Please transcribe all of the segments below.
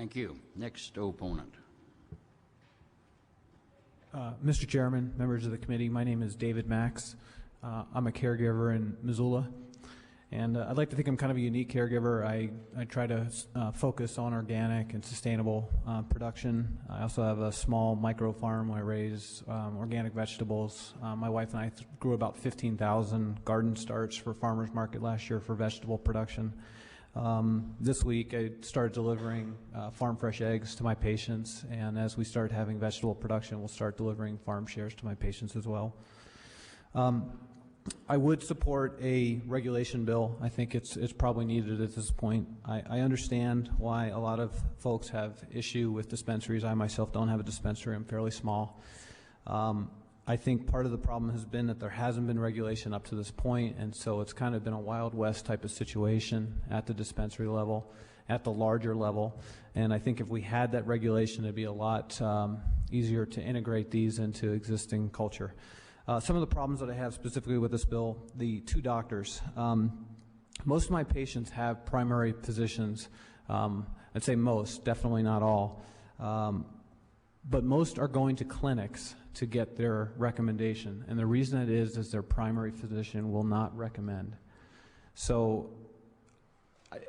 Thank you. Next opponent. Mr. Chairman, members of the committee, my name is David Max. I'm a caregiver in Missoula, and I'd like to think I'm kind of a unique caregiver. I try to focus on organic and sustainable production. I also have a small micro farm where I raise organic vegetables. My wife and I grew about 15,000 garden starts for farmers market last year for vegetable production. This week I started delivering farm fresh eggs to my patients, and as we start having vegetable production, we'll start delivering farm shares to my patients as well. I would support a regulation bill. I think it's probably needed at this point. I understand why a lot of folks have issue with dispensaries. I myself don't have a dispensary. I'm fairly small. I think part of the problem has been that there hasn't been regulation up to this point, and so it's kind of been a Wild West type of situation at the dispensary level, at the larger level. And I think if we had that regulation, it'd be a lot easier to integrate these into existing culture. Some of the problems that I have specifically with this bill, the two doctors. Most of my patients have primary physicians. I'd say most, definitely not all. But most are going to clinics to get their recommendation, and the reason it is their primary physician will not recommend. So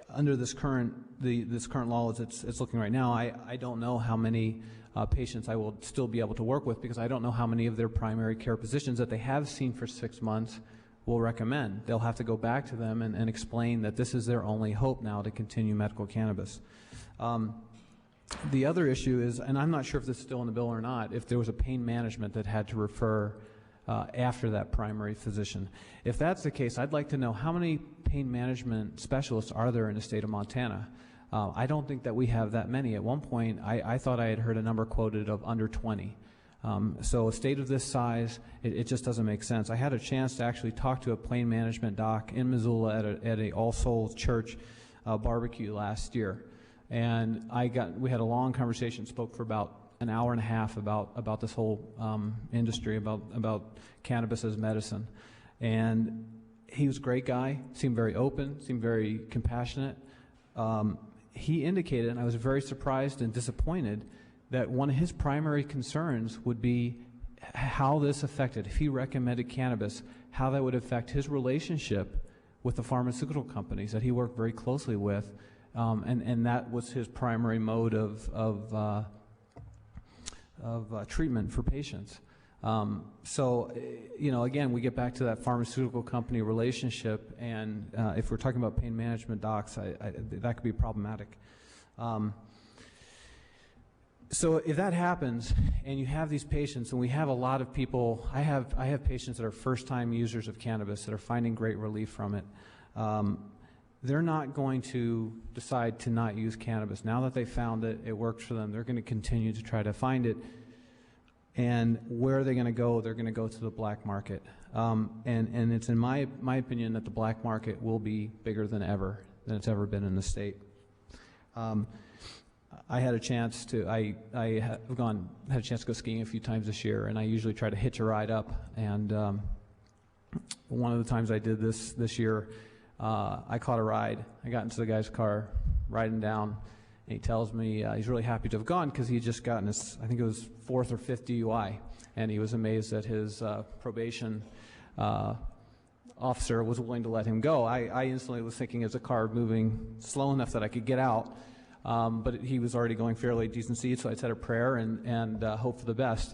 under this current law as it's looking right now, I don't know how many patients I will still be able to work with, because I don't know how many of their primary care physicians that they have seen for 6 months will recommend. They'll have to go back to them and explain that this is their only hope now to continue medical cannabis. The other issue is, and I'm not sure if this is still in the bill or not, if there was a pain management that had to refer after that primary physician. If that's the case, I'd like to know how many pain management specialists are there in the state of Montana. I don't think that we have that many. At one point, I thought I had heard a number quoted of under 20. So a state of this size, it just doesn't make sense. I had a chance to actually talk to a pain management doc in Missoula at a All Souls Church barbecue last year. And we had a long conversation, spoke for about an hour and a half about this whole industry, about cannabis as medicine. And he was a great guy, seemed very open, seemed very compassionate. He indicated, and I was very surprised and disappointed, that one of his primary concerns would be how this affected, if he recommended cannabis, how that would affect his relationship with the pharmaceutical companies that he worked very closely with. And that was his primary mode of treatment for patients. So, again, we get back to that pharmaceutical company relationship, and if we're talking about pain management docs, that could be problematic. So if that happens, and you have these patients, and we have a lot of people, I have patients that are first-time users of cannabis that are finding great relief from it. They're not going to decide to not use cannabis. Now that they found it, it works for them, they're going to continue to try to find it. And where are they going to go? They're going to go to the black market. And it's in my opinion that the black market will be bigger than it's ever been in the state. I had a chance to, had a chance to go skiing a few times this year, and I usually try to hitch a ride up. And one of the times I did this year, I caught a ride. I got into the guy's car, riding down, and he tells me he's really happy to have gone because he had just gotten his, I think it was 4th or 5th DUI, and he was amazed that his probation officer was willing to let him go. I instantly was thinking, is the car moving slow enough that I could get out? But he was already going fairly decent speed, so I said a prayer and hope for the best.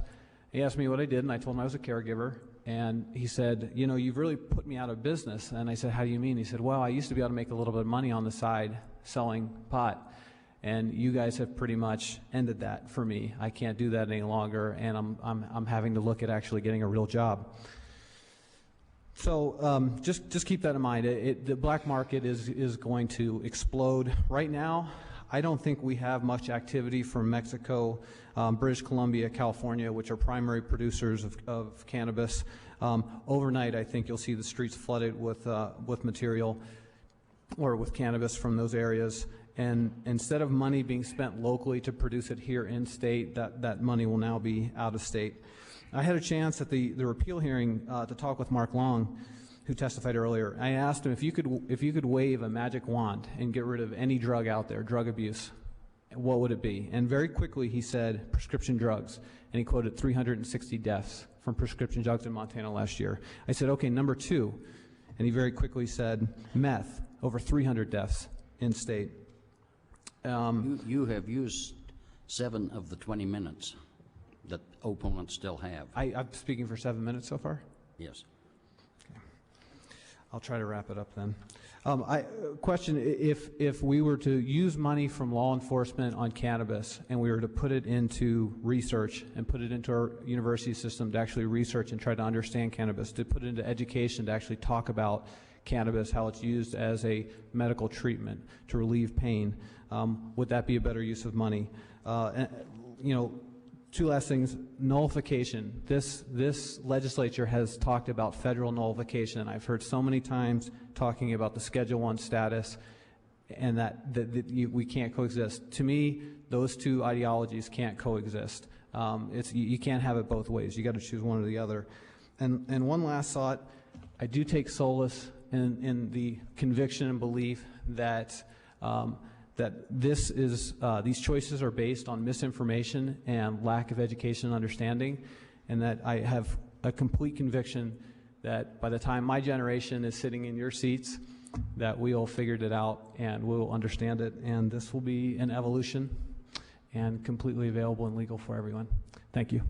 He asked me what I did, and I told him I was a caregiver. And he said, you've really put me out of business. And I said, how do you mean? He said, well, I used to be able to make a little bit of money on the side selling pot, and you guys have pretty much ended that for me. I can't do that any longer, and I'm having to look at actually getting a real job. So just keep that in mind. The black market is going to explode. Right now, I don't think we have much activity from Mexico, British Columbia, California, which are primary producers of cannabis. Overnight, I think you'll see the streets flooded with material or with cannabis from those areas. And instead of money being spent locally to produce it here in state, that money will now be out of state. I had a chance at the repeal hearing to talk with Mark Long, who testified earlier. I asked him if you could wave a magic wand and get rid of any drug out there, drug abuse, what would it be? And very quickly he said prescription drugs, and he quoted 360 deaths from prescription drugs in Montana last year. I said, okay, number 2, and he very quickly said meth, over 300 deaths in state. You have used 7 of the 20 minutes that opponents still have. I'm speaking for 7 minutes so far? Yes. I'll try to wrap it up then. Question, if we were to use money from law enforcement on cannabis and we were to put it into research and put it into our university system to actually research and try to understand cannabis, to put it into education to actually talk about cannabis, how it's used as a medical treatment to relieve pain, would that be a better use of money? And, you know, 2 last things. Nullification. This legislature has talked about federal nullification. I've heard so many times talking about the Schedule I status and that we can't coexist. To me, those 2 ideologies can't coexist. You can't have it both ways. You got to choose one or the other. And one last thought. I do take solace in the conviction and belief that these choices are based on misinformation and lack of education and understanding, and that I have a complete conviction that by the time my generation is sitting in your seats, that we all figured it out and we'll understand it, and this will be an evolution and completely available and legal for everyone. Thank you.